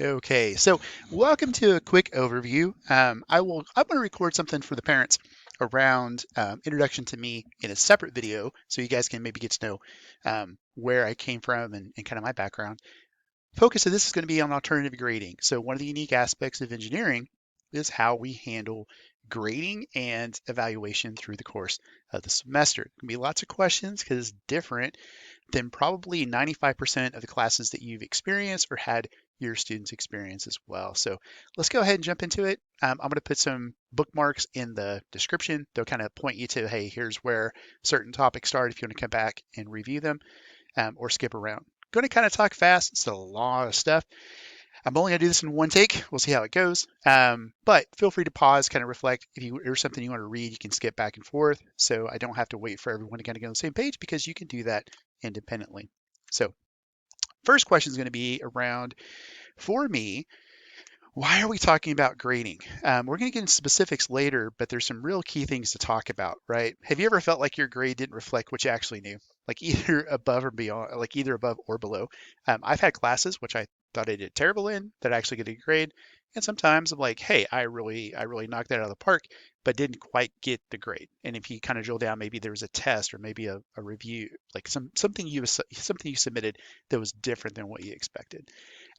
Okay, so welcome to a quick overview. I'm going to record something for the parents around introduction to me in a separate video, so you guys can maybe get to know where I came from and kind of my background. Focus of this is going to be on alternative grading. So one of the unique aspects of engineering is how we handle grading and evaluation through the course of the semester. There can be lots of questions because it's different than probably 95% of the classes that you've experienced or had your students experience as well. So let's go ahead and jump into it. I'm going to put some bookmarks in the description. They'll kind of point you to, hey, here's where certain topics start if you want to come back and review them or skip around. Going to kind of talk fast. It's a lot of stuff. I'm only going to do this in one take. We'll see how it goes. But feel free to pause, kind of reflect. If there's something you want to read, you can skip back and forth. So I don't have to wait for everyone to kind of get on the same page because you can do that independently. So first question is going to be around, for me, why are we talking about grading? We're going to get into specifics later, but there's some real key things to talk about, right? Have you ever felt like your grade didn't reflect what you actually knew? Like either above or beyond, like either above or below. I've had classes which I thought I did terrible in that I actually get a grade. And sometimes I'm like, hey, I really knocked that out of the park, but didn't quite get the grade. And if you kind of drill down, maybe there was a test or maybe a review, like something you submitted that was different than what you expected.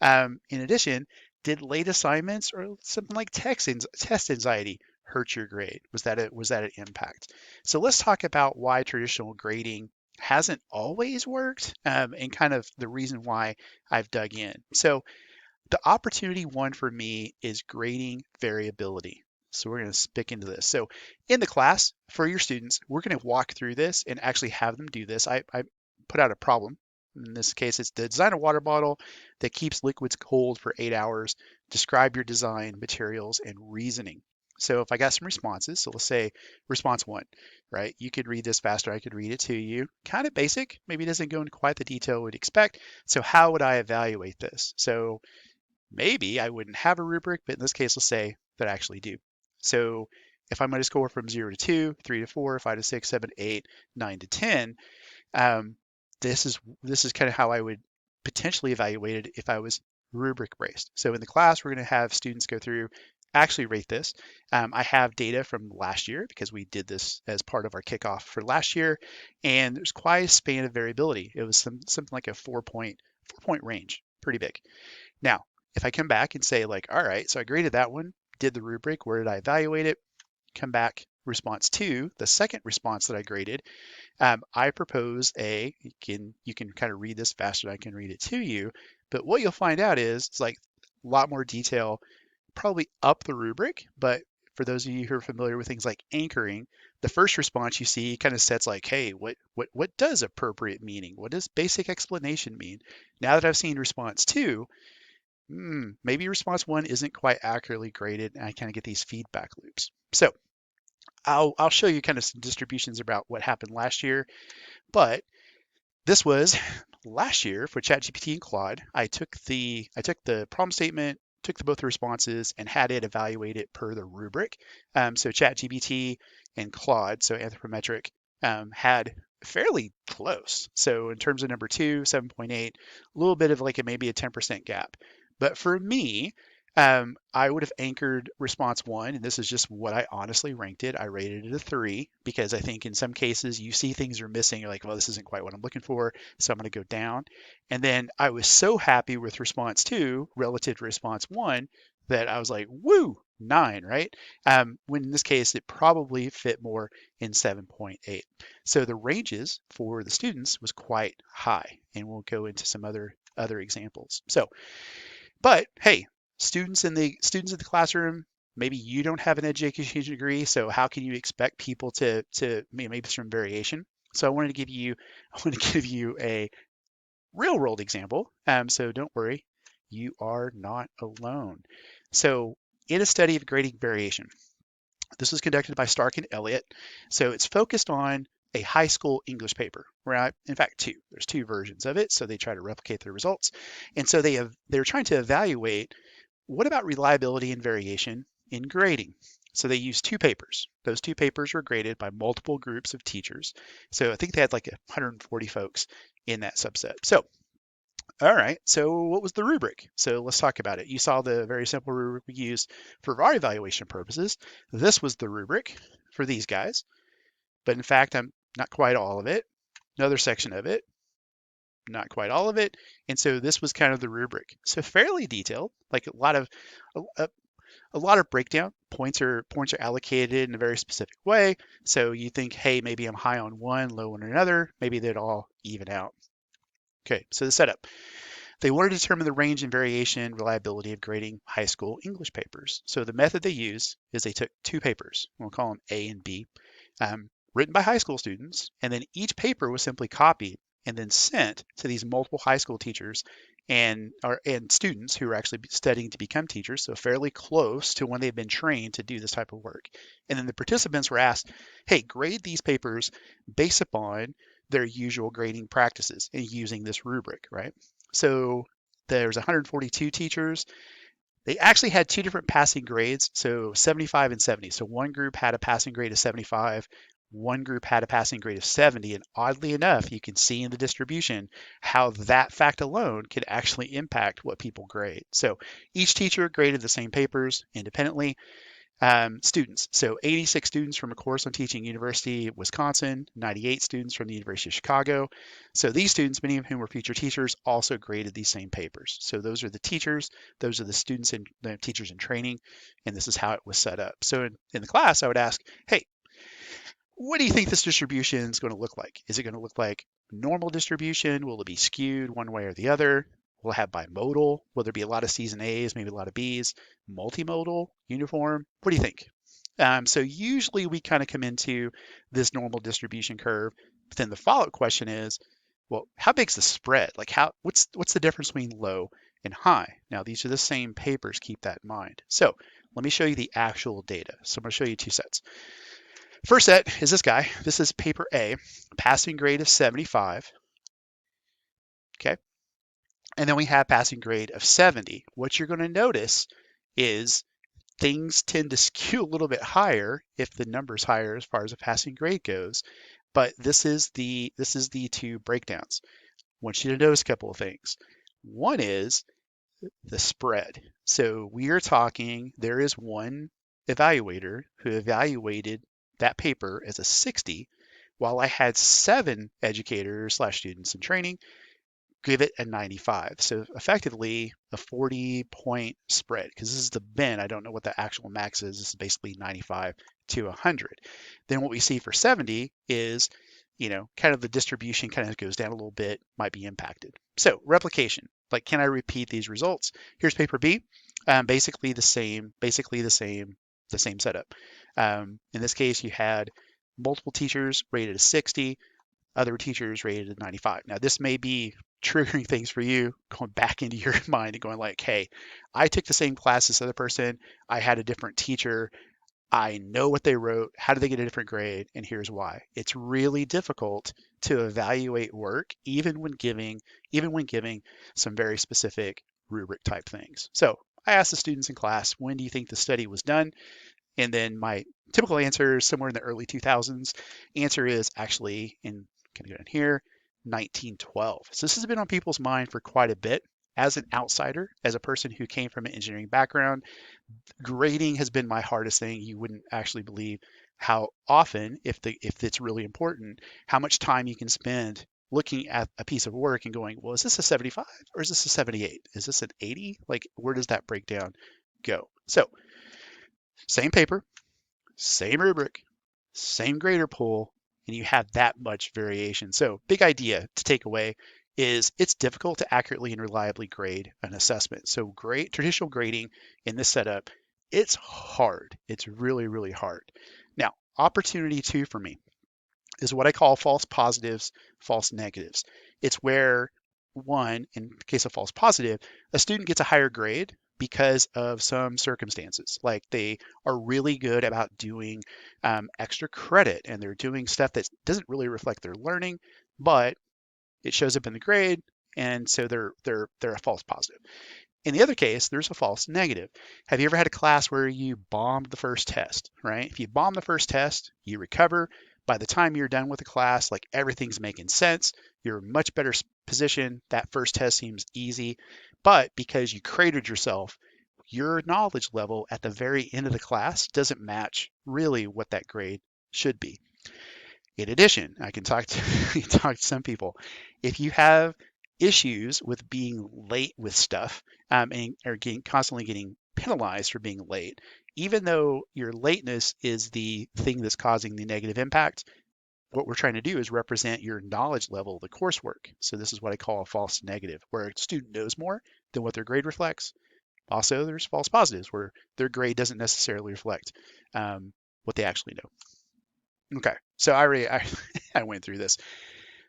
In addition, did late assignments or something like test anxiety hurt your grade? Was that an impact? So let's talk about why traditional grading hasn't always worked and kind of the reason why I've dug in. So the opportunity one for me is grading variability. So we're going to stick into this. So in the class for your students, we're going to walk through this and actually have them do this. I put out a problem. In this case, it's the design a water bottle that keeps liquids cold for 8 hours. Describe your design, materials, and reasoning. So if I got some responses, so let's say response one, right? You could read this faster. I could read it to you. Kind of basic. Maybe it doesn't go into quite the detail we'd expect. So how would I evaluate this? So maybe I wouldn't have a rubric, but in this case, let's say that I actually do. So if I'm going to score from 0 to 2, 3 to 4, 5 to 6, 7 to 8, 9 to 10, um, this is kind of how I would potentially evaluate it if I was rubric based. So in the class, we're going to have students go through, actually rate this. I have data from last year because we did this as part of our kickoff for last year, and there's quite a span of variability. It was something like a 4 point range, pretty big. Now, if I come back and say like, all right, so I graded that one, did the rubric, where did I evaluate it? Come back, response two, the second response that I graded, I propose you can kind of read this faster than I can read it to you, but what you'll find out is it's like a lot more detail, probably up the rubric, but for those of you who are familiar with things like anchoring, the first response you see kind of sets like, hey, what does appropriate meaning? What does basic explanation mean? Now that I've seen response two, maybe response one isn't quite accurately graded, and I kind of get these feedback loops. So I'll show you kind of some distributions about what happened last year, but this was last year for ChatGPT and Claude. I took the problem statement, took both the responses, and had it evaluate it per the rubric. So ChatGPT and Claude, so anthropometric, had fairly close. So in terms of number two, 7.8, a little bit of like maybe a 10% gap. But for me, I would have anchored response one, and this is just what I honestly ranked it. I rated it a 3 because I think in some cases you see things are missing. You're like, well, this isn't quite what I'm looking for, so I'm going to go down. And then I was so happy with response two relative to response one that I was like, woo, 9, right? When in this case, it probably fit more in 7.8. So the ranges for the students was quite high, and we'll go into some other examples. So but hey, students in the classroom, maybe you don't have an education degree, so how can you expect people to maybe some variation? So I wanted to give you a real world example. So don't worry, you are not alone. So in a study of grading variation, this was conducted by Stark and Elliott. So it's focused on a high school English paper, right? In fact, two. There's two versions of it, so they try to replicate the results. And so they're trying to evaluate what about reliability and variation in grading. So they used two papers. Those two papers were graded by multiple groups of teachers. So I think they had like 140 folks in that subset. So All right, so what was the rubric? So let's talk about it. You saw the very simple rubric we used for our evaluation purposes. This was the rubric for these guys, but in fact, I'm not quite all of it. Another section of it, not quite all of it. And so this was kind of the rubric. So fairly detailed, like a, a lot of breakdown. Points are allocated in a very specific way. So you think, hey, maybe I'm high on one, low on another. Maybe they'd all even out. Okay, so the setup. They wanted to determine the range and variation reliability of grading high school English papers. So the method they used is they took two papers, we'll call them A and B, written by high school students, and then each paper was simply copied and then sent to these multiple high school teachers and students who are actually studying to become teachers, so fairly close to when they've been trained to do this type of work. And then the participants were asked, hey, grade these papers based upon their usual grading practices and using this rubric, right? So there's 142 teachers. They actually had two different passing grades, so 75 and 70. So one group had a passing grade of 75, one group had a passing grade of 70. And oddly enough, you can see in the distribution how that fact alone could actually impact what people grade. So each teacher graded the same papers independently. Students. So 86 students from a course on teaching University of Wisconsin, 98 students from the University of Chicago. So these students, many of whom were future teachers, also graded these same papers. So those are the teachers, those are the students and the teachers in training, and this is how it was set up. So in the class, I would ask, hey, what do you think this distribution is going to look like? Is it going to look like normal distribution? Will it be skewed one way or the other? Will it have bimodal? Will there be a lot of C's and A's, maybe a lot of B's? Multimodal? Uniform? What do you think? So usually we kind of come into this normal distribution curve, but then the follow-up question is, well, how big's the spread? Like what's the difference between low and high? Now these are the same papers, keep that in mind. So let me show you the actual data. So I'm going to show you two sets. First set is this guy. This is paper A, passing grade of 75. Okay. And then we have passing grade of 70. What you're going to notice is things tend to skew a little bit higher if the number's higher as far as a passing grade goes. But this is the two breakdowns. I want you to notice a couple of things. One is the spread. So we are talking, there is one evaluator who evaluated that paper as a 60, while I had 7 educators / students in training give it a 95. So effectively a 40-point spread, because this is the bin. I don't know what the actual max is. This is basically 95 to 100. Then what we see for 70 is, kind of the distribution kind of goes down a little bit, might be impacted. So replication, like, can I repeat these results? Here's paper B, basically the same setup. In this case, you had multiple teachers rated a 60, other teachers rated a 95. Now, this may be triggering things for you, going back into your mind and going like, hey, I took the same class as the other person. I had a different teacher. I know what they wrote. How did they get a different grade? And here's why. It's really difficult to evaluate work, even when giving some very specific rubric type things. So I asked the students in class, when do you think the study was done? And then my typical answer is somewhere in the early 2000s. Answer is actually can I go in here, 1912. So this has been on people's mind for quite a bit. As an outsider, as a person who came from an engineering background, grading has been my hardest thing. You wouldn't actually believe how often, if it's really important, how much time you can spend looking at a piece of work and going, well, is this a 75 or is this a 78? Is this an 80? Like, where does that breakdown go? So same paper, same rubric, same grader pool, and you have that much variation. So big idea to take away is it's difficult to accurately and reliably grade an assessment. So traditional grading in this setup, it's hard. It's really, really hard. Now, opportunity 2 for me is what I call false positives, false negatives. It's where, one, in the case of false positive, a student gets a higher grade because of some circumstances. Like they are really good about doing extra credit and they're doing stuff that doesn't really reflect their learning, but it shows up in the grade, and so they're a false positive. In the other case, there's a false negative. Have you ever had a class where you bombed the first test, right? If you bomb the first test, you recover. By the time you're done with the class, like everything's making sense. you're in a much better position. That first test seems easy, but because you cratered yourself, your knowledge level at the very end of the class doesn't match really what that grade should be. In addition, I can talk to talk to some people. If you have issues with being late with stuff, and or constantly getting penalized for being late, even though your lateness is the thing that's causing the negative impact, what we're trying to do is represent your knowledge level of the coursework. So this is what I call a false negative, where a student knows more than what their grade reflects. Also, there's false positives, where their grade doesn't necessarily reflect what they actually know. Okay, so I went through this.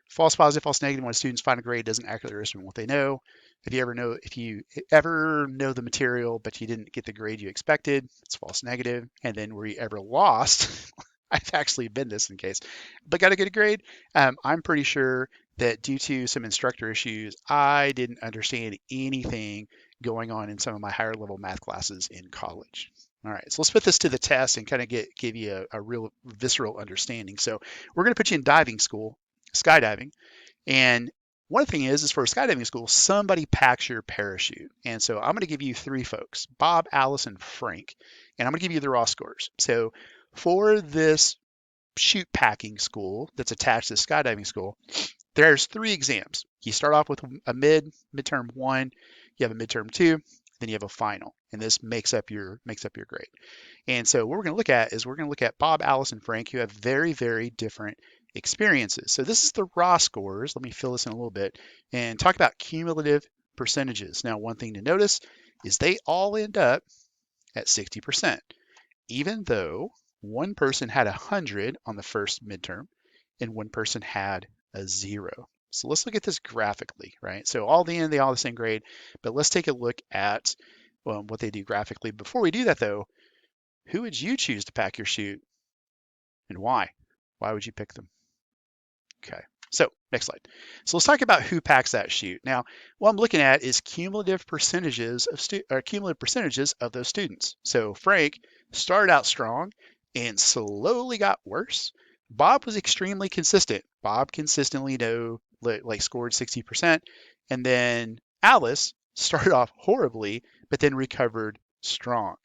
False positive, false negative. When students find a grade doesn't accurately represent what they know. If you ever know the material but you didn't get the grade you expected, it's false negative. And then were you ever lost? I've actually been this in case, but got to get a grade. I'm pretty sure that due to some instructor issues, I didn't understand anything going on in some of my higher level math classes in college. All right, so let's put this to the test and kind of give you a real visceral understanding. So we're going to put you in diving school, skydiving, and one thing is for a skydiving school, somebody packs your parachute. And so I'm going to give you three folks, Bob, Alice, and Frank, and I'm going to give you the raw scores. So for this chute packing school that's attached to the skydiving school, there's three exams. You start off with a midterm one, you have a midterm two, then you have a final, and this makes up your grade. And so what we're going to look at is we're going to look at Bob, Alice, and Frank, who have very, very different experiences. So this is the raw scores. Let me fill this in a little bit and talk about cumulative percentages. Now, one thing to notice is they all end up at 60%, even though one person had 100 on the first midterm and one person had a 0. So let's look at this graphically, right? So all the end, they all the same grade, but let's take a look at what they do graphically. Before we do that though, who would you choose to pack your chute and why? Why would you pick them? Okay, so next slide. So let's talk about who packs that chute. Now, what I'm looking at is cumulative percentages of those students. So Frank started out strong and slowly got worse. Bob was extremely consistent. Bob consistently scored 60%, and then Alice started off horribly, but then recovered strong.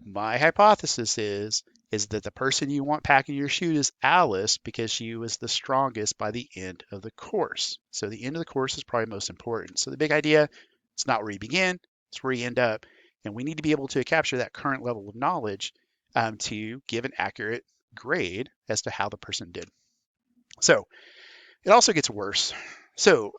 My hypothesis is that the person you want packing your chute is Alice because she was the strongest by the end of the course. So the end of the course is probably most important. So the big idea, it's not where you begin, it's where you end up. And we need to be able to capture that current level of knowledge to give an accurate grade as to how the person did. So it also gets worse. So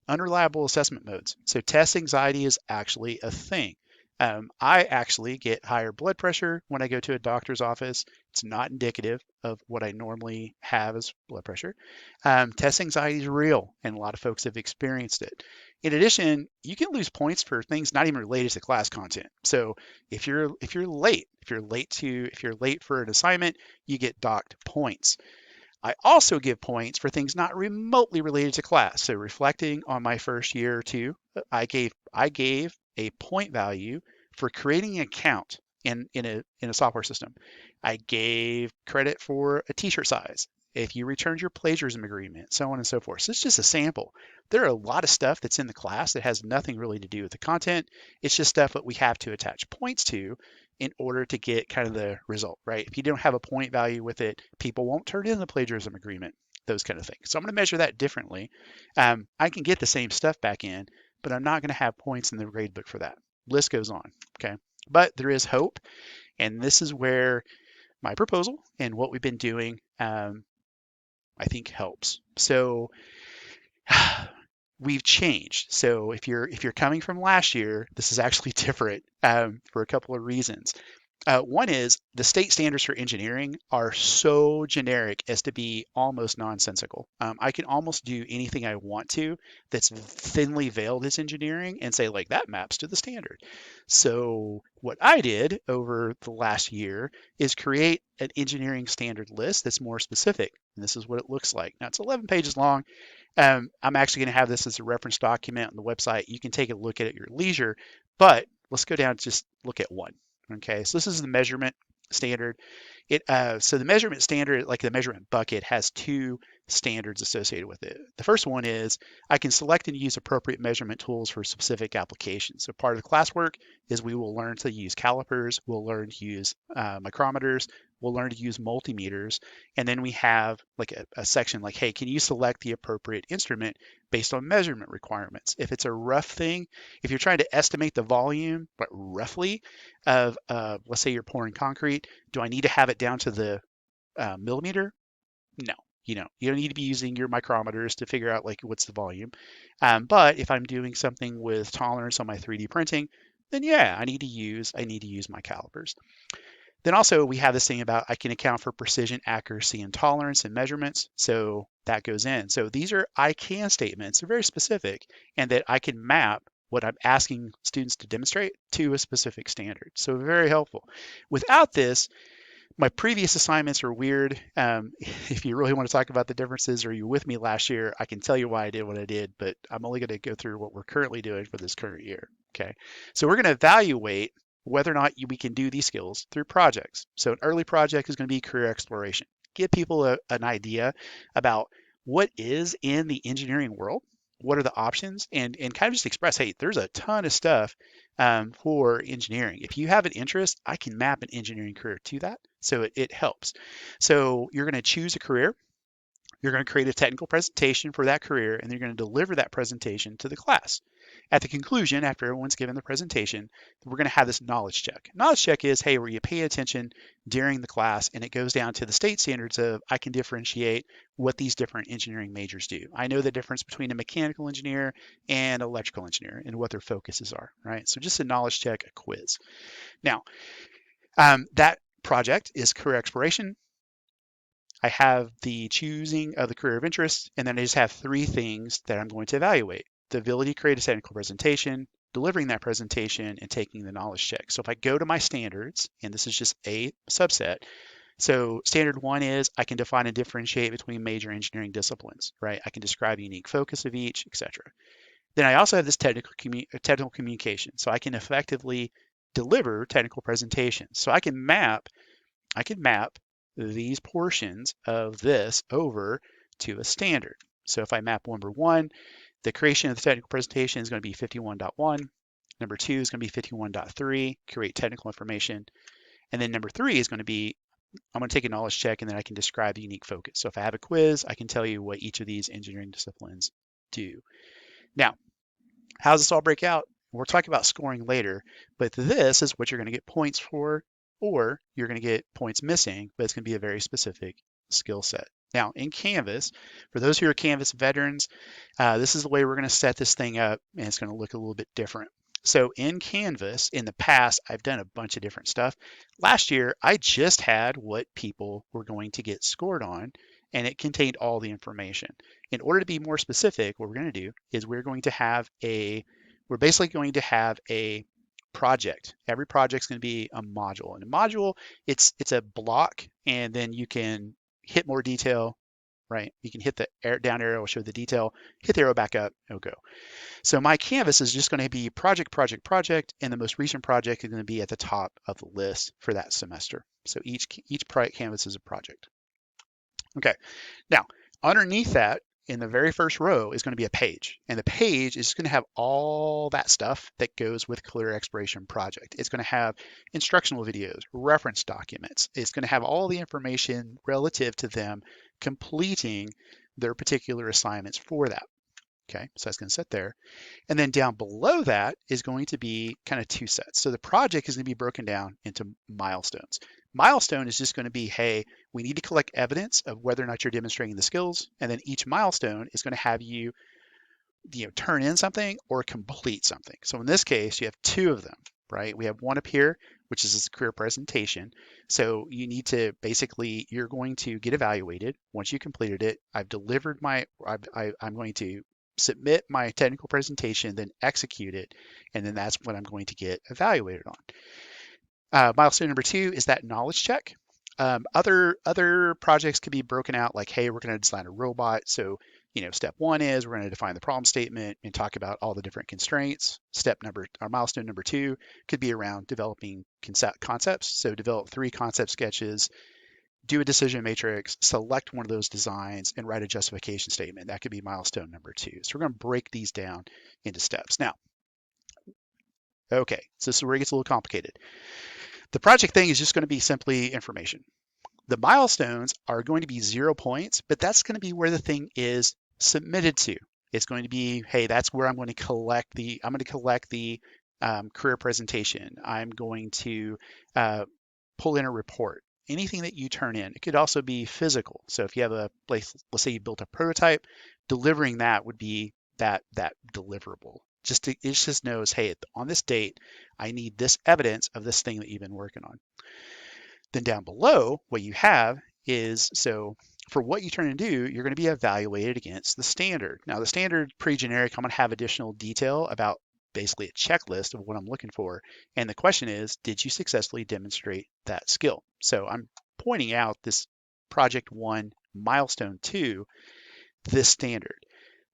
unreliable assessment modes. So test anxiety is actually a thing. I actually get higher blood pressure when I go to a doctor's office. It's not indicative of what I normally have as blood pressure. Test anxiety is real, and a lot of folks have experienced it. In addition, you can lose points for things not even related to class content. So if you're late for an assignment, you get docked points. I also give points for things not remotely related to class. So reflecting on my first year or two, I gave a point value for creating an account in a software system. I gave credit for a t-shirt size, if you returned your plagiarism agreement, so on and so forth. So it's just a sample. There are a lot of stuff that's in the class that has nothing really to do with the content. It's just stuff that we have to attach points to in order to get kind of the result, right? If you don't have a point value with it, people won't turn in the plagiarism agreement, those kind of things. So I'm going to measure that differently. I can get the same stuff back in, but I'm not going to have points in the gradebook for that. List goes on, okay? But there is hope, and this is where my proposal and what we've been doing, I think helps. So we've changed. So if you're coming from last year, this is actually different for a couple of reasons. One is the state standards for engineering are so generic as to be almost nonsensical. I can almost do anything I want to that's thinly veiled as engineering and say like that maps to the standard. So what I did over the last year is create an engineering standard list that's more specific. And this is what it looks like. Now it's 11 pages long. I'm actually going to have this as a reference document on the website. You can take a look at it at your leisure, but let's go down and just look at one. Okay, so this is the measurement standard. So the measurement standard, like the measurement bucket, has two standards associated with it. The first one is I can select and use appropriate measurement tools for specific applications. So part of the classwork is we will learn to use calipers, we'll learn to use micrometers, we'll learn to use multimeters, and then we have like a section like, hey, can you select the appropriate instrument based on measurement requirements? If it's a rough thing, if you're trying to estimate the volume, but roughly, of let's say you're pouring concrete, do I need to have it down to the millimeter? No, you don't need to be using your micrometers to figure out like what's the volume. But if I'm doing something with tolerance on my 3D printing, then yeah, I need to use my calipers. Then also we have this thing about I can account for precision, accuracy, and tolerance and measurements. So that goes in. So these are I can statements. They're very specific, and that I can map what I'm asking students to demonstrate to a specific standard. So very helpful. Without this, my previous assignments are weird. If you really want to talk about the differences, or you with me last year, I can tell you why I did what I did, but I'm only going to go through what we're currently doing for this current year. Okay. So we're going to evaluate whether or not we can do these skills through projects. So an early project is going to be career exploration. Give people an idea about what is in the engineering world, what are the options, and kind of just express, hey, there's a ton of stuff for engineering. If you have an interest, I can map an engineering career to that. So it helps. So you're going to choose a career. You're going to create a technical presentation for that career, and you're going to deliver that presentation to the class. At the conclusion, after everyone's given the presentation, we're going to have this knowledge check. Knowledge check is, hey, were you paying attention during the class? And it goes down to the state standards of I can differentiate what these different engineering majors do. I know the difference between a mechanical engineer and electrical engineer and what their focuses are, right? So just a knowledge check, a quiz. Now, that project is career exploration. I have the choosing of the career of interest, and then I just have three things that I'm going to evaluate: the ability to create a technical presentation, delivering that presentation, and taking the knowledge check. So if I go to my standards, and this is just a subset, so standard one is I can define and differentiate between major engineering disciplines, right? I can describe the unique focus of each, etc. Then I also have this technical communication, so I can effectively deliver technical presentations. So I can map these portions of this over to a standard. So if I map number one, the creation of the technical presentation is going to be 51.1. Number two is going to be 51.3, create technical information. And then number three is going to be, I'm going to take a knowledge check, and then I can describe the unique focus. So if I have a quiz, I can tell you what each of these engineering disciplines do. Now, how does this all break out? We'll talk about scoring later, but this is what you're going to get points for, or you're going to get points missing, but it's going to be a very specific skill set. Now, in Canvas, for those who are Canvas veterans, this is the way we're going to set this thing up, and it's going to look a little bit different. So in Canvas, in the past, I've done a bunch of different stuff. Last year, I just had what people were going to get scored on, and it contained all the information. In order to be more specific, what we're going to do is we're basically going to have a project. Every project is going to be a module. And a module, it's a block, and then you can hit more detail, right? You can hit the down arrow, will show the detail, hit the arrow back up, it'll go. So my canvas is just going to be project, project, project, and the most recent project is going to be at the top of the list for that semester. So each canvas is a project. Okay, now underneath that, in the very first row is going to be a page, and the page is going to have all that stuff that goes with career exploration project. It's going to have instructional videos, reference documents. It's going to have all the information relative to them completing their particular assignments for that. Okay, so that's going to sit there. And then down below that is going to be kind of two sets. So the project is going to be broken down into milestones. Milestone is just going to be, hey, we need to collect evidence of whether or not you're demonstrating the skills. And then each milestone is going to have you, turn in something or complete something. So in this case, you have two of them, right? We have one up here, which is this career presentation. So you need to basically, you're going to get evaluated once you completed it. I'm going to submit my technical presentation, then execute it, and then that's what I'm going to get evaluated on. Milestone number two is that knowledge check. Other projects can be broken out like, hey, we're going to design a robot. So step one is we're going to define the problem statement and talk about all the different constraints. Milestone number two could be around developing concepts. So develop 3 concept sketches, do a decision matrix, select one of those designs, and write a justification statement. That could be milestone number two. So we're going to break these down into steps. Now, okay, so this is where it gets a little complicated. The project thing is just going to be simply information. The milestones are going to be 0 points, but that's going to be where the thing is submitted to. It's going to be, hey, that's where I'm going to collect the career presentation. I'm going to pull in a report. Anything that you turn in. It could also be physical. So if you have a place, let's say you built a prototype, delivering that would be that deliverable. It just knows, hey, on this date, I need this evidence of this thing that you've been working on. Then down below, what you have is, so for what you turn and do, you're going to be evaluated against the standard. Now, the standard pretty generic. I'm going to have additional detail about basically a checklist of what I'm looking for. And the question is, did you successfully demonstrate that skill? So I'm pointing out this project 1, milestone 2, this standard.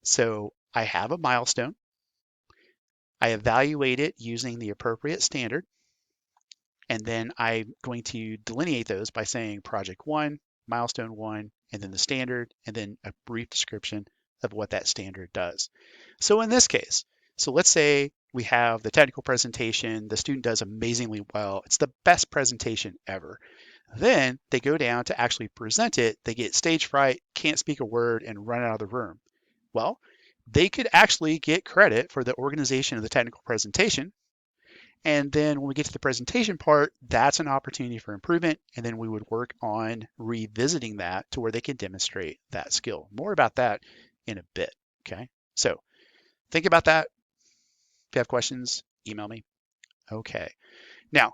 So I have a milestone. I evaluate it using the appropriate standard. And then I'm going to delineate those by saying project 1, milestone 1, and then the standard, and then a brief description of what that standard does. So in this case, so let's say we have the technical presentation, the student does amazingly well. It's the best presentation ever. Then they go down to actually present it. They get stage fright, can't speak a word, and run out of the room. Well, they could actually get credit for the organization of the technical presentation. And then when we get to the presentation part, that's an opportunity for improvement. And then we would work on revisiting that to where they can demonstrate that skill. More about that in a bit. Okay. So think about that. If you have questions, email me. Okay. Now,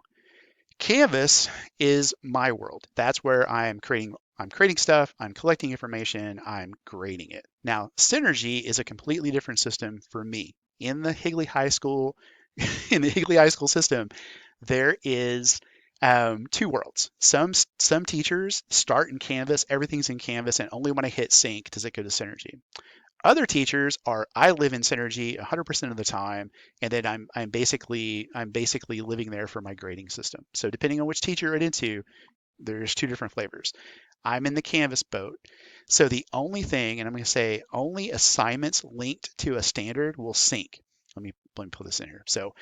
Canvas is my world. That's where I'm creating stuff, I'm collecting information, I'm grading it. Now, Synergy is a completely different system for me. In the Higley High School system, there is 2 worlds. Some teachers start in Canvas, everything's in Canvas, and only when I hit sync does it go to Synergy. Other teachers I live in Synergy 100% of the time, and then I'm basically living there for my grading system. So depending on which teacher you're into, there's 2 different flavors. I'm in the Canvas boat. So the only thing, and I'm going to say only assignments linked to a standard will sync. Let me pull this in here. So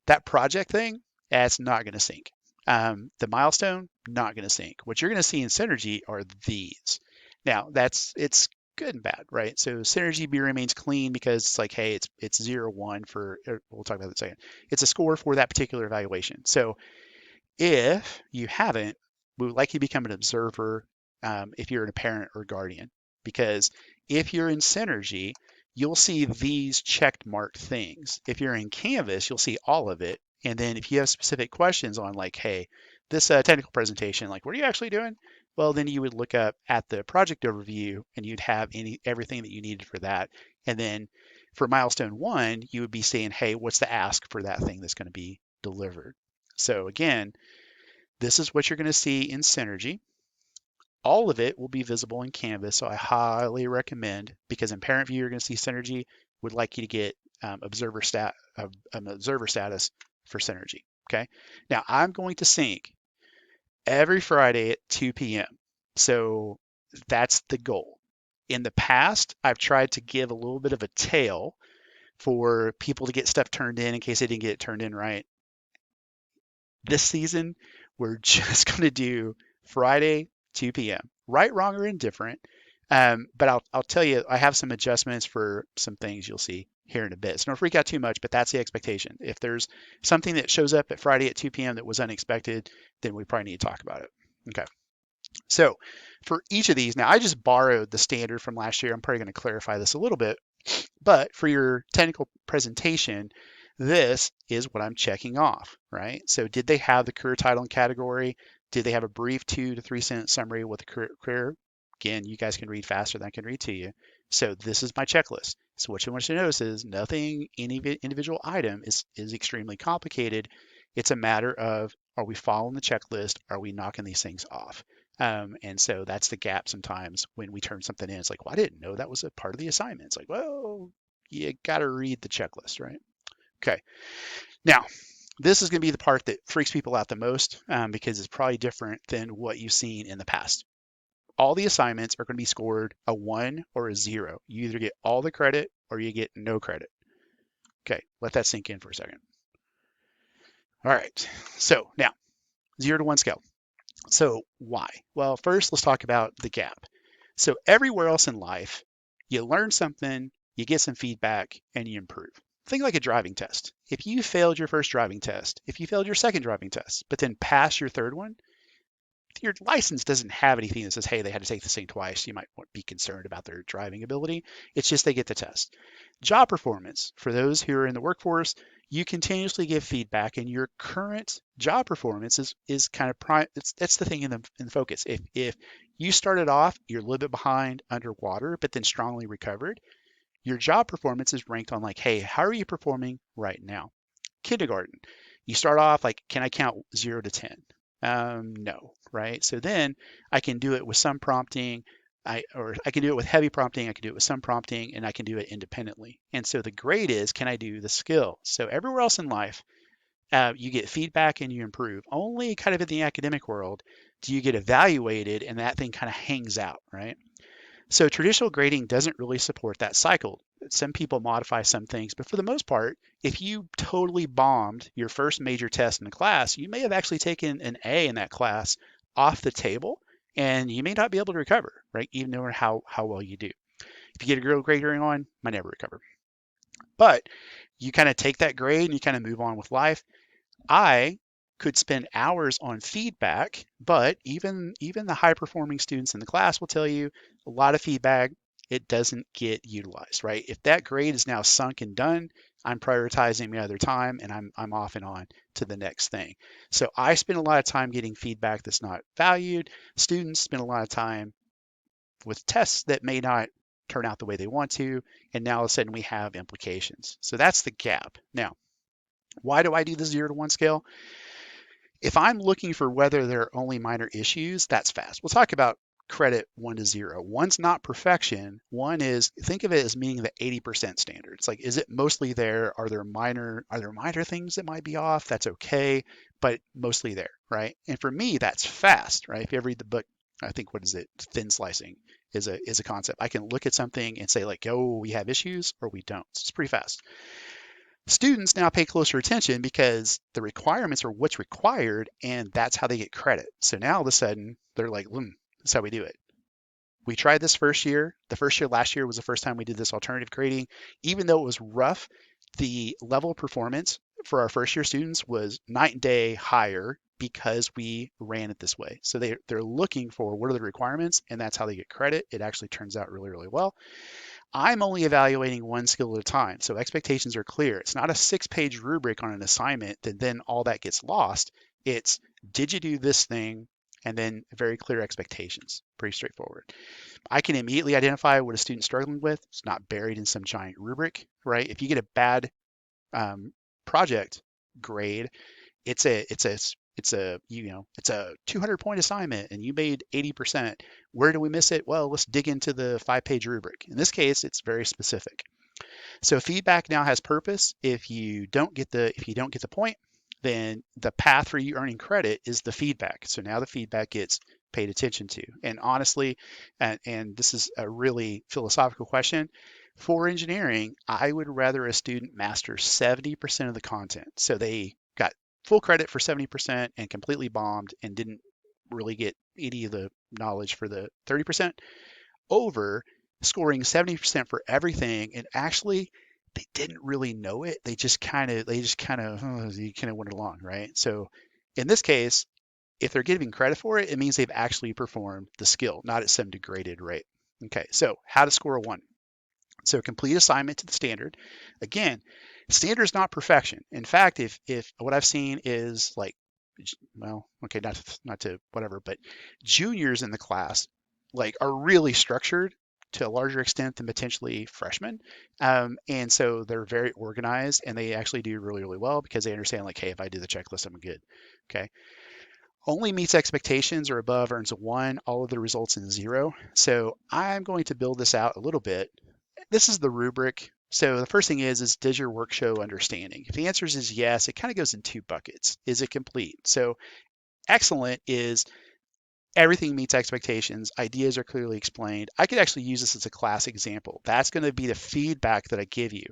that project thing, that's not going to sync. The milestone, not going to sync. What you're going to see in Synergy are these. Now, it's good and bad, right? So Synergy B remains clean because it's like, hey, it's 0-1 for, we'll talk about that in a second. It's a score for that particular evaluation. So if you haven't, we would like you to become an observer if you're a parent or guardian, because if you're in Synergy, you'll see these checked marked things. If you're in Canvas, you'll see all of it. And then if you have specific questions on like, hey, this technical presentation, like what are you actually doing? Well, then you would look up at the project overview and you'd have everything that you needed for that. And then for milestone 1, you would be saying, hey, what's the ask for that thing that's going to be delivered? So again, this is what you're going to see in Synergy. All of it will be visible in Canvas, so I highly recommend, because in Parent View you're going to see Synergy, would like you to get observer status for Synergy. Okay. Now I'm going to sync every Friday at 2 p.m. So that's the goal. In the past, I've tried to give a little bit of a tail for people to get stuff turned in case they didn't get it turned in right. This season, we're just going to do Friday, 2 p.m. Right, wrong, or indifferent. But I'll tell you, I have some adjustments for some things you'll see here in a bit. So don't freak out too much, but that's the expectation. If there's something that shows up at Friday at 2 p.m. that was unexpected, then we probably need to talk about it. Okay. So for each of these, now I just borrowed the standard from last year. I'm probably going to clarify this a little bit, but for your technical presentation, this is what I'm checking off, right? So did they have the career title and category? Did they have a brief 2 to 3 sentence summary with the career? Again, you guys can read faster than I can read to you. So this is my checklist. So what you want to notice is nothing, any individual item is extremely complicated. It's a matter of, are we following the checklist? Are we knocking these things off? And so that's the gap sometimes when we turn something in. It's like, well, I didn't know that was a part of the assignment. It's like, well, you got to read the checklist, right? Okay. Now, this is going to be the part that freaks people out the most because it's probably different than what you've seen in the past. All the assignments are going to be scored a 1 or a 0. You either get all the credit or you get no credit. Okay, let that sink in for a second. All right, so now 0 to 1 scale. So why? Well, first let's talk about the gap. So everywhere else in life, you learn something, you get some feedback, and you improve. Think like a driving test. If you failed your first driving test, if you failed your second driving test, but then passed your third one, your license doesn't have anything that says, hey, they had to take this thing twice. You might be concerned about their driving ability. It's just they get the test. Job performance. For those who are in the workforce, you continuously give feedback, and your current job performance is kind of prime. That's the thing in the focus. If you started off, you're a little bit behind underwater, but then strongly recovered, your job performance is ranked on like, hey, how are you performing right now? Kindergarten, you start off like, can I count 0 to 10? No, right? So then I can do it with some prompting. Or I can do it with heavy prompting, I can do it with some prompting, and I can do it independently. And so the grade is, can I do the skill? So everywhere else in life, you get feedback and you improve. Only kind of in the academic world do you get evaluated and that thing kind of hangs out, right? So traditional grading doesn't really support that cycle. Some people modify some things, but for the most part, if you totally bombed your first major test in the class, you may have actually taken an A in that class off the table, and you may not be able to recover, right? Even no matter how well you do. If you get a girl grade early on, might never recover. But you kind of take that grade and you kind of move on with life. I could spend hours on feedback, but even the high performing students in the class will tell you a lot of feedback, it doesn't get utilized, right? If that grade is now sunk and done, I'm prioritizing my other time and I'm off and on to the next thing. So I spend a lot of time getting feedback that's not valued. Students spend a lot of time with tests that may not turn out the way they want to, and now all of a sudden we have implications. So that's the gap. Now, why do I do the 0 to 1 scale? If I'm looking for whether there are only minor issues, that's fast. We'll talk about credit 1 to 0. One's not perfection. One is, think of it as meeting the 80% standard. It's like, is it mostly there? Are there minor things that might be off? That's okay, but mostly there, right? And for me, that's fast, right? If you ever read the book, I think, what is it? Thin slicing is a concept. I can look at something and say like, oh, we have issues or we don't. So it's pretty fast. Students now pay closer attention because the requirements are what's required, and that's how they get credit. So now all of a sudden, they're like, that's how we do it. We tried this first year. The first year, last year, was the first time we did this alternative grading. Even though it was rough, the level of performance for our first year students was night and day higher because we ran it this way. So they're looking for what are the requirements, and that's how they get credit. It actually turns out really, really well. I'm only evaluating one skill at a time, so expectations are clear. It's not a 6-page rubric on an assignment that then all that gets lost. It's, did you do this thing? And then very clear expectations. Pretty straightforward. I can immediately identify what a student's struggling with. It's not buried in some giant rubric, right? If you get a bad project grade, it's a 200-point assignment and you made 80%. Where do we miss it? Well, let's dig into the 5-page rubric. In this case, it's very specific. So feedback now has purpose. If you don't get the point, then the path for you earning credit is the feedback. So now the feedback gets paid attention to. And honestly, and this is a really philosophical question, for engineering, I would rather a student master 70% of the content. So they got full credit for 70% and completely bombed and didn't really get any of the knowledge for the 30%, over scoring 70% for everything and actually they didn't really know it. You kind of went along, right? So in this case, if they're giving credit for it, it means they've actually performed the skill, not at some degraded rate. Okay, so how to score a 1. So complete assignment to the standard. Again, standard is not perfection. In fact, if what I've seen is like, well, okay, not to whatever, but juniors in the class like are really structured to a larger extent than potentially freshmen. And so they're very organized and they actually do really, really well because they understand like, hey, if I do the checklist, I'm good. Okay. Only meets expectations or above earns a 1. All of the results in 0. So I'm going to build this out a little bit. This is the rubric. So the first thing is does your work show understanding? If the answer is yes, it kind of goes in 2 buckets. Is it complete? So excellent is everything meets expectations. Ideas are clearly explained. I could actually use this as a class example. That's going to be the feedback that I give you.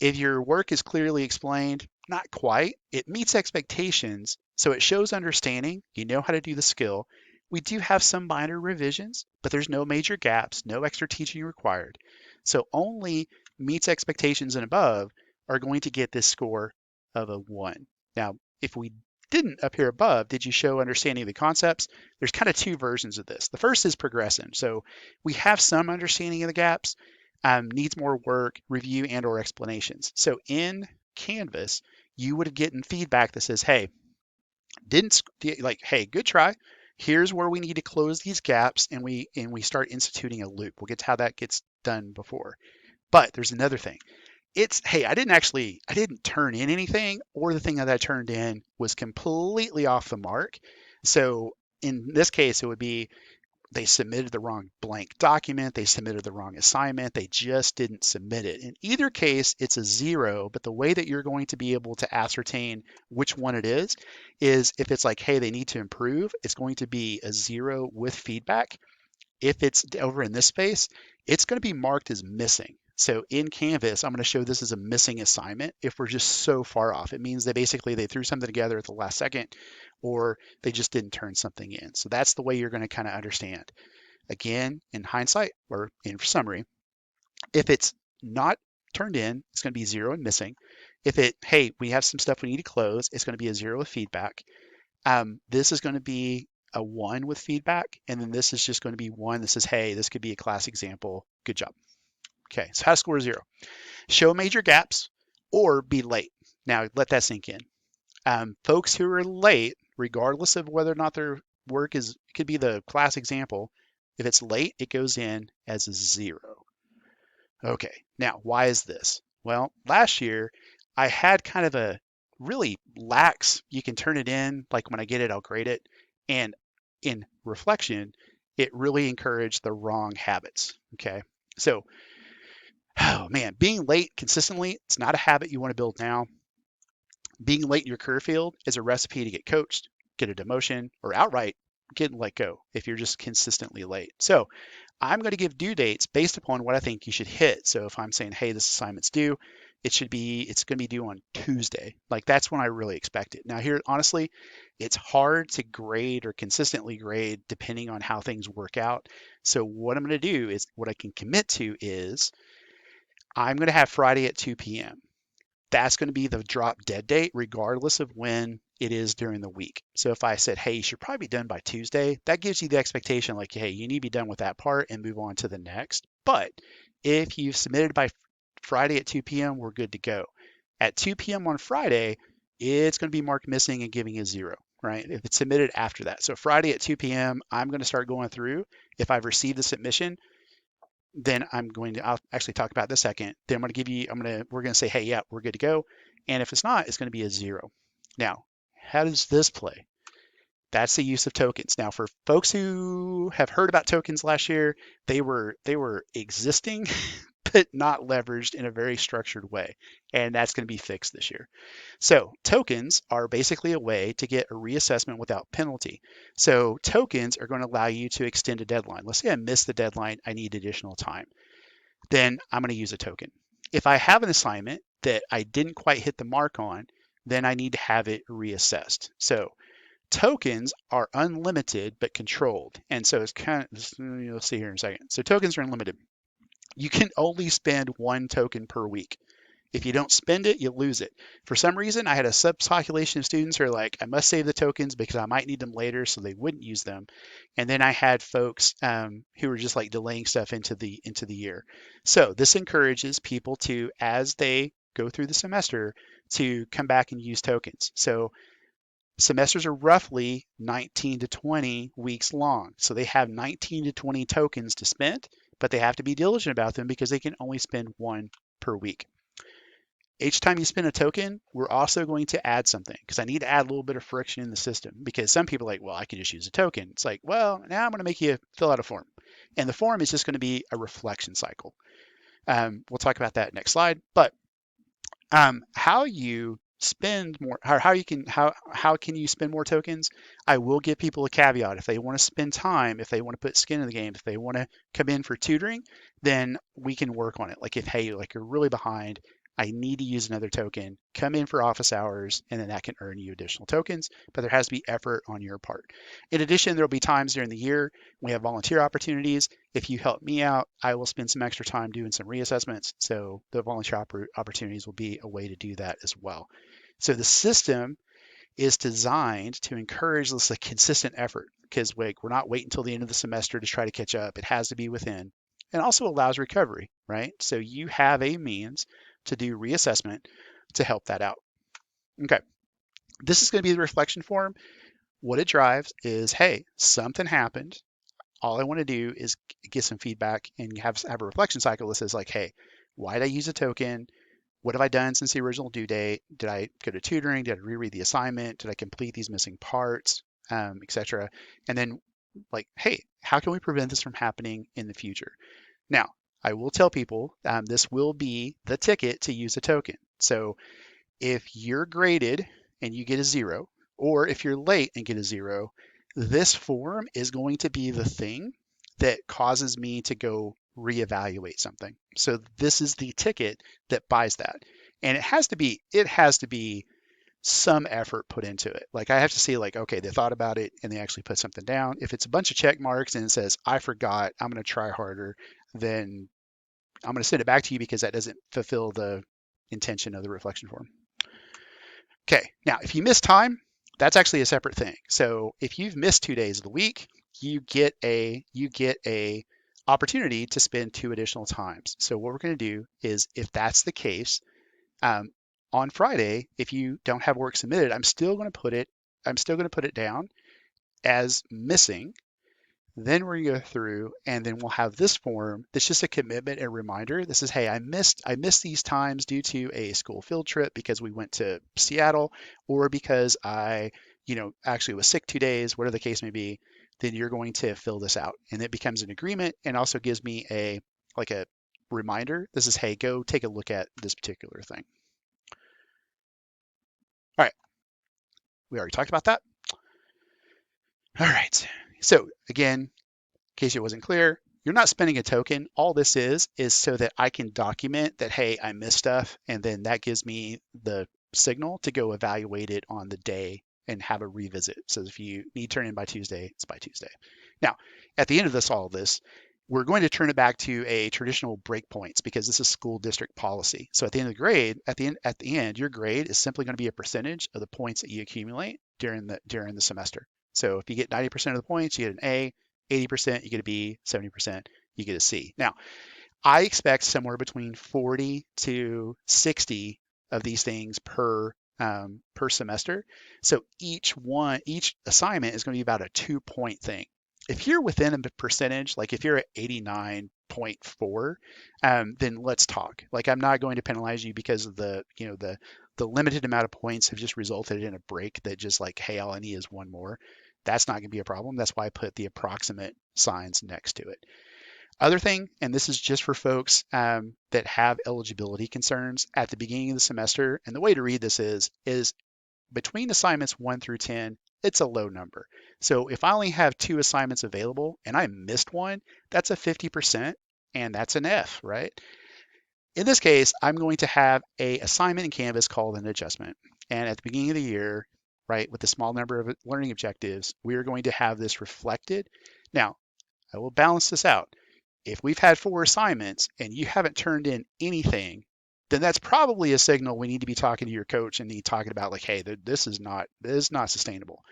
If your work is clearly explained, not quite. It meets expectations, so it shows understanding. You know how to do the skill. We do have some minor revisions, but there's no major gaps, no extra teaching required. So only meets expectations and above are going to get this score of a 1. Now, if we didn't up here above, did you show understanding of the concepts? There's kind of 2 versions of this. The first is progressive. So we have some understanding of the gaps, needs more work, review, and or explanations. So in Canvas, you would have gotten feedback that says, hey, hey, good try. Here's where we need to close these gaps, and we start instituting a loop. We'll get to how that gets done before. But there's another thing. It's, hey, I didn't turn in anything, or the thing that I turned in was completely off the mark. So in this case, it would be they submitted the wrong blank document, they submitted the wrong assignment, they just didn't submit it. In either case, it's a 0, but the way that you're going to be able to ascertain which one it is if it's like, hey, they need to improve, it's going to be a 0 with feedback. If it's over in this space, it's going to be marked as missing. So in Canvas, I'm going to show this as a missing assignment if we're just so far off. It means that basically they threw something together at the last second, or they just didn't turn something in. So that's the way you're going to kind of understand. Again, in hindsight or in summary, if it's not turned in, it's going to be 0 and missing. If hey, we have some stuff we need to close, it's going to be a 0 with feedback. This is going to be a 1 with feedback, and then this is just going to be 1 that says, hey, this could be a class example. Good job. Okay, so how to score 0? Show major gaps or be late. Now, let that sink in. Folks who are late, regardless of whether or not their work could be the class example, if it's late, it goes in as a 0. Okay, now why is this? Well, last year I had kind of a really lax, you can turn it in, like when I get it, I'll grade it. And in reflection, it really encouraged the wrong habits. Okay, so, oh man, being late consistently, it's not a habit you want to build now. Being late in your career field is a recipe to get coached, get a demotion, or outright get let go if you're just consistently late. So I'm going to give due dates based upon what I think you should hit. So if I'm saying, hey, this assignment's due, it's going to be due on Tuesday. Like that's when I really expect it. Now here, honestly, it's hard to grade or consistently grade depending on how things work out. So what I'm going to do is what I can commit to is I'm going to have Friday at 2 p.m. That's going to be the drop dead date, regardless of when it is during the week. So if I said, hey, you should probably be done by Tuesday, that gives you the expectation like, hey, you need to be done with that part and move on to the next. But if you've submitted by Friday at 2 p.m., we're good to go. At 2 p.m. on Friday, it's going to be marked missing and giving a 0, right? If it's submitted after that. So Friday at 2 p.m., I'm going to start going through. If I've received the submission, then I'll actually talk about this second. Then we're going to say, hey, yeah, we're good to go. And if it's not, it's going to be a 0. Now, how does this play? That's the use of tokens. Now, for folks who have heard about tokens last year, they were existing, but not leveraged in a very structured way. And that's going to be fixed this year. So tokens are basically a way to get a reassessment without penalty. So tokens are going to allow you to extend a deadline. Let's say I missed the deadline, I need additional time. Then I'm going to use a token. If I have an assignment that I didn't quite hit the mark on, then I need to have it reassessed. So tokens are unlimited but controlled. And so it's kind of, you'll see here in a second. So tokens are unlimited. You can only spend 1 token per week. If you don't spend it, you lose it. For some reason, I had a subpopulation of students who are like, I must save the tokens because I might need them later, so they wouldn't use them. And then I had folks who were just like delaying stuff into the year. So this encourages people to, as they go through the semester, to come back and use tokens. So semesters are roughly 19 to 20 weeks long. So they have 19 to 20 tokens to spend, but they have to be diligent about them because they can only spend 1 per week. Each time you spend a token, we're also going to add something because I need to add a little bit of friction in the system because some people are like, well, I could just use a token. It's like, well, now I'm going to make you fill out a form. And the form is just going to be a reflection cycle. We'll talk about that next slide. But how you spend more, how can you spend more tokens? I will give people a caveat. If they want to spend time, if they want to put skin in the game, if they want to come in for tutoring, then we can work on it. Like if, hey, like you're really behind, I need to use another token, come in for office hours, and then that can earn you additional tokens, but there has to be effort on your part. In addition, there'll be times during the year we have volunteer opportunities. If you help me out, I will spend some extra time doing some reassessments. So the volunteer opportunities will be a way to do that as well. So the system is designed to encourage this like consistent effort because we're not waiting until the end of the semester to try to catch up. It has to be within, and also allows recovery, right? So you have a means to do reassessment to help that out. Okay, this is going to be the reflection form. What it drives is, hey, something happened. All I want to do is get some feedback and have a reflection cycle that says like, hey, why did I use a token? What have I done since the original due date? Did I go to tutoring? Did I reread the assignment? Did I complete these missing parts, etc.? And then like, hey, how can we prevent this from happening in the future? Now, I will tell people this will be the ticket to use a token. So if you're graded and you get a 0, or if you're late and get a 0, this form is going to be the thing that causes me to go reevaluate something. So this is the ticket that buys that. And it has to be some effort put into it. Like I have to see like, okay, they thought about it and they actually put something down. If it's a bunch of check marks and it says, I forgot, I'm going to try harder, then I'm going to send it back to you because that doesn't fulfill the intention of the reflection form. Okay, now if you miss time, that's actually a separate thing. So if you've missed 2 days of the week, you get a opportunity to spend 2 additional times. So what we're going to do is, if that's the case, um, on Friday, if you don't have work submitted, I'm still going to put it down as missing. Then we're gonna go through and then we'll have this form that's just a commitment and reminder. This is, hey, I missed these times due to a school field trip because we went to Seattle, or because I, actually was sick 2 days, whatever the case may be. Then you're going to fill this out. And it becomes an agreement and also gives me a reminder. This is, hey, go take a look at this particular thing. All right, we already talked about that. All right. So again, in case it wasn't clear, you're not spending a token. All this is so that I can document that, hey, I missed stuff, and then that gives me the signal to go evaluate it on the day and have a revisit. So if you need to turn in by Tuesday, it's by Tuesday. Now, at the end of all of this, we're going to turn it back to a traditional breakpoints because this is school district policy. So at the end of the grade, at the end, your grade is simply going to be a percentage of the points that you accumulate during the semester. So if you get 90% of the points, you get an A. 80%, you get a B. 70%, you get a C. Now, I expect somewhere between 40 to 60 of these things per semester. So each assignment is going to be about a 2-point thing. If you're within a percentage, like if you're at 89.4, then let's talk. Like I'm not going to penalize you because of the limited amount of points have just resulted in a break that just like, hey, all I need is one more. That's not going to be a problem. That's why I put the approximate signs next to it. Other thing, and this is just for folks that have eligibility concerns at the beginning of the semester, and the way to read this is between assignments 1 through 10, it's a low number. So if I only have 2 assignments available and I missed one, that's a 50%, and that's an F, right? In this case, I'm going to have a assignment in Canvas called an adjustment. And at the beginning of the year, right, with the small number of learning objectives, we are going to have this reflected. Now, I will balance this out. If we've had 4 assignments and you haven't turned in anything, then that's probably a signal we need to be talking to your coach and talking about like, hey, this is not sustainable.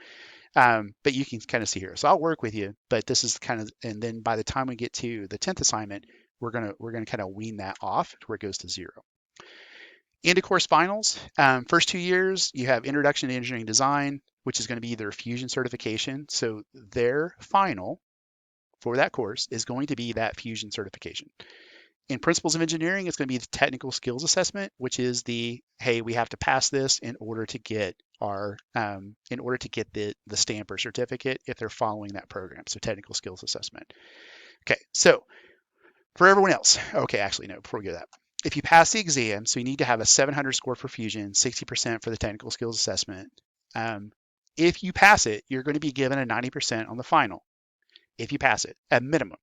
But you can kind of see here. So I'll work with you, but this is kind of, and then by the time we get to the 10th assignment, we're gonna kind of wean that off to where it goes to 0. End of course finals. First 2 years, you have Introduction to Engineering Design, which is going to be their Fusion certification. So their final for that course is going to be that Fusion certification. In Principles of Engineering, it's going to be the technical skills assessment, which is the, hey, we have to pass this in order to get the stamp or certificate if they're following that program. So technical skills assessment. Okay, so for everyone else, okay, actually no, before we go to that, if you pass the exam, so you need to have a 700 score for Fusion, 60% for the technical skills assessment. Um, if you pass it, you're going to be given a 90% on the final. If you pass it, at minimum.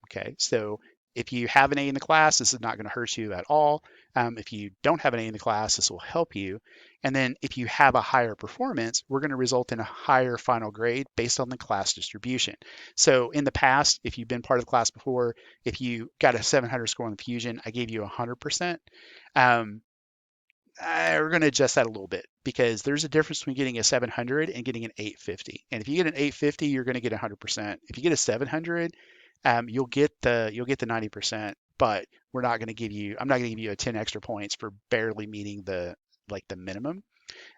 Okay, so if you have an A in the class, this is not going to hurt you at all. If you don't have an A in the class, this will help you. And then if you have a higher performance, we're going to result in a higher final grade based on the class distribution. So in the past, if you've been part of the class before, if you got a 700 score on the Fusion, I gave you 100%. Um, we're going to adjust that a little bit because there's a difference between getting a 700 and getting an 850. And if you get an 850, you're going to get 100%. If you get a 700, you'll get the 90%, but I'm not going to give you a 10 extra points for barely meeting the minimum.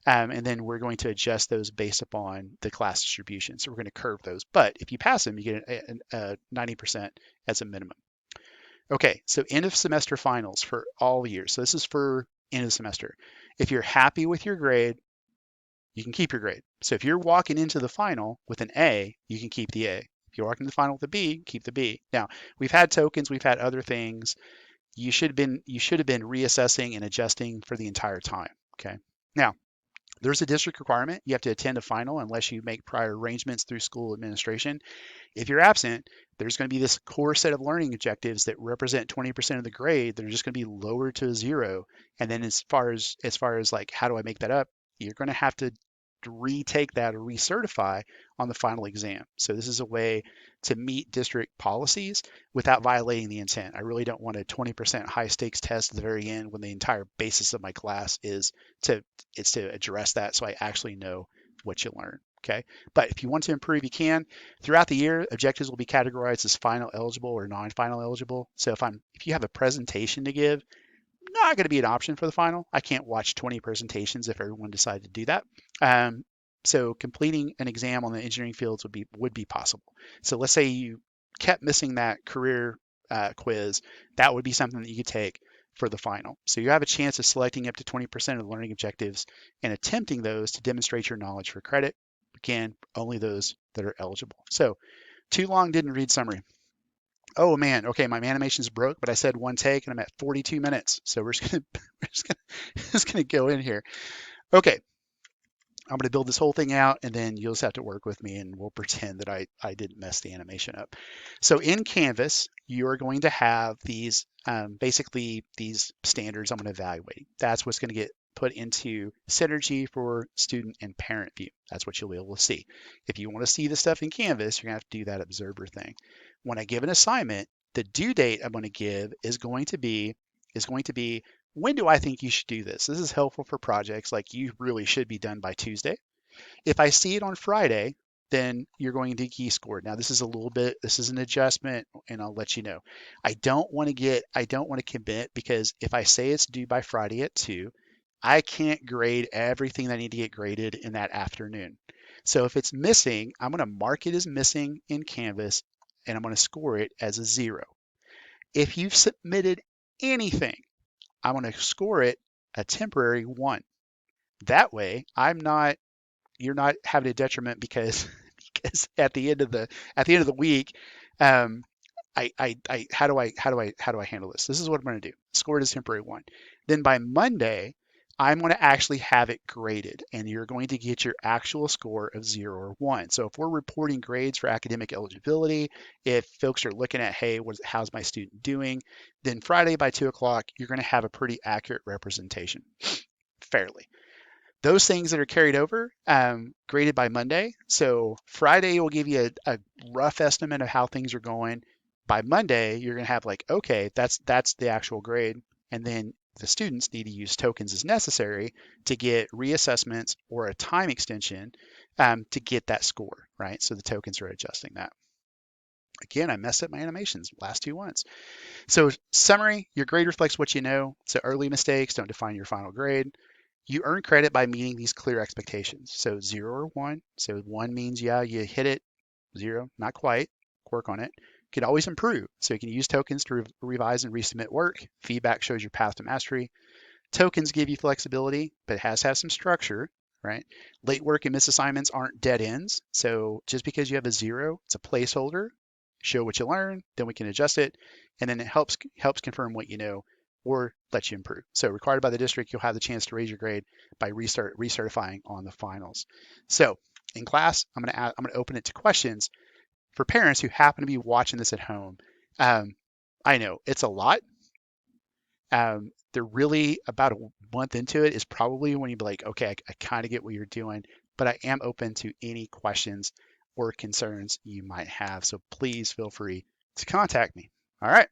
And then we're going to adjust those based upon the class distribution. So we're going to curve those. But if you pass them, you get a 90% as a minimum. Okay, so end of semester finals for all years. So this is for end of semester. If you're happy with your grade, you can keep your grade. So if you're walking into the final with an A, you can keep the A. If you're walking to the final with a B, keep the B. Now, we've had tokens, we've had other things. You should have been reassessing and adjusting for the entire time. Okay. Now, there's a district requirement. You have to attend a final unless you make prior arrangements through school administration. If you're absent, there's going to be this core set of learning objectives that represent 20% of the grade that are just going to be lowered to a zero. And then as far as like how do I make that up, you're going to have to retake that or recertify on the final exam. So this is a way to meet district policies without violating the intent. I really don't want a 20% high stakes test at the very end when the entire basis of my class is to address that so I actually know what you learn. Okay. But if you want to improve, you can. Throughout the year, objectives will be categorized as final eligible or non-final eligible. So if you have a presentation to give, not going to be an option for the final. I can't watch 20 presentations if everyone decided to do that. Um, so completing an exam on the engineering fields would be possible. So let's say you kept missing that career quiz, that would be something that you could take for the final. So you have a chance of selecting up to 20% of the learning objectives and attempting those to demonstrate your knowledge for credit. Again, only those that are eligible. So too long didn't read summary. Oh man, okay, my animation's broke, but I said one take and I'm at 42 minutes. So we're just gonna just gonna go in here. Okay, I'm gonna build this whole thing out and then you'll just have to work with me and we'll pretend that I didn't mess the animation up. So in Canvas, you're going to have these basically these standards I'm gonna evaluate. That's what's gonna get put into Synergy for student and parent view. That's what you'll be able to see. If you want to see the stuff in Canvas, you're gonna have to do that observer thing. When I give an assignment, the due date I'm going to give is going to be when do I think you should do this? This is helpful for projects like you really should be done by Tuesday. If I see it on Friday, then you're going to key score. Now this is an adjustment and I'll let you know. I don't want to commit because if I say it's due by Friday at 2, I can't grade everything that I need to get graded in that afternoon. So if it's missing, I'm going to mark it as missing in Canvas and I'm going to score it as a 0. If you've submitted anything, I'm going to score it a temporary 1. That way, you're not having a detriment because at the end of the week, um, how do I handle this? This is what I'm going to do. Score it as temporary 1. Then by Monday, I'm going to actually have it graded and you're going to get your actual score of 0 or 1. So if we're reporting grades for academic eligibility, if folks are looking at, hey, how's my student doing? Then Friday by 2 o'clock, you're going to have a pretty accurate representation, fairly. Those things that are carried over, graded by Monday. So Friday will give you a rough estimate of how things are going. By Monday, you're going to have like, okay, that's the actual grade. And then the students need to use tokens as necessary to get reassessments or a time extension to get that score, right? So the tokens are adjusting that. Again, I messed up my animations last 2 ones. So summary, your grade reflects what you know. So early mistakes don't define your final grade. You earn credit by meeting these clear expectations. So 0 or 1. So 1 means, yeah, you hit it. 0, not quite. Work on it. can always improve. So you can use tokens to revise and resubmit work. Feedback shows your path to mastery. Tokens give you flexibility, but it has to have some structure, right? Late work and misassignments aren't dead ends. So just because you have a 0, it's a placeholder. Show what you learn, then we can adjust it, and then it helps confirm what you know or let you improve. So required by the district, you'll have the chance to raise your grade by recertifying on the finals. So in class, I'm gonna open it to questions for parents who happen to be watching this at home. I know it's a lot. They're really about a month into it is probably when you'd be like, okay, I kind of get what you're doing, but I am open to any questions or concerns you might have. So please feel free to contact me. All right.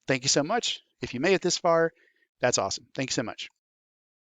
Thank you so much. If you made it this far, that's awesome. Thank you so much.